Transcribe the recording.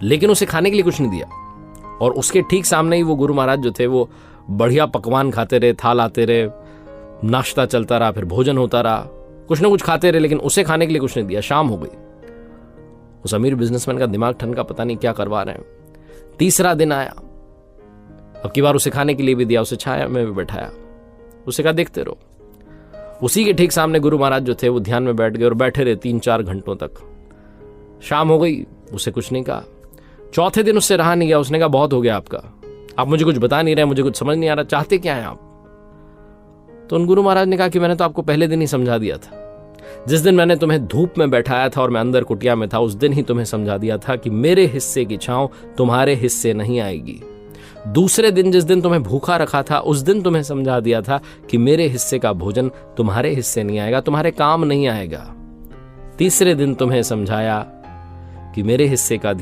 लेकिन उसे खाने के लिए कुछ नहीं दिया। और उसके ठीक सामने ही वो गुरु महाराज जो थे वो बढ़िया पकवान खाते रहे, थाल आते रहे, नाश्ता चलता रहा, फिर भोजन होता रहा, कुछ ना कुछ खाते रहे, लेकिन उसे खाने के लिए कुछ नहीं दिया। शाम हो गई। उस अमीर बिजनेसमैन का दिमाग ठनका, पता नहीं क्या करवा रहे हैं। तीसरा दिन आया, अब की बार उसे खाने के लिए भी दिया, उसे छाया में भी बैठाया, उसे कहा देखते रहो। उसी के ठीक सामने गुरु महाराज जो थे वो ध्यान में बैठ गए और बैठे रहे 3-4 घंटों तक। शाम हो गई, उसे कुछ नहीं कहा। चौथे दिन उससे रहा नहीं गया, उसने कहा बहुत हो गया आपका, आप मुझे कुछ बता नहीं रहे, मुझे कुछ समझ नहीं आ रहा, चाहते क्या हैं आप? तो उन गुरु महाराज ने कहा कि मैंने तो आपको पहले दिन ही समझा दिया था। जिस दिन मैंने तुम्हें धूप में बैठाया था और मैं अंदर कुटिया में था, उस दिन ही तुम्हें समझा दिया था कि मेरे हिस्से की छांव तुम्हारे हिस्से नहीं आएगी। दूसरे दिन जिस दिन तुम्हें भूखा रखा था, उस दिन तुम्हें समझा दिया था कि मेरे हिस्से का भोजन तुम्हारे हिस्से नहीं आएगा, तुम्हारे काम नहीं आएगा। तीसरे दिन तुम्हें समझाया कि मेरे हिस्से का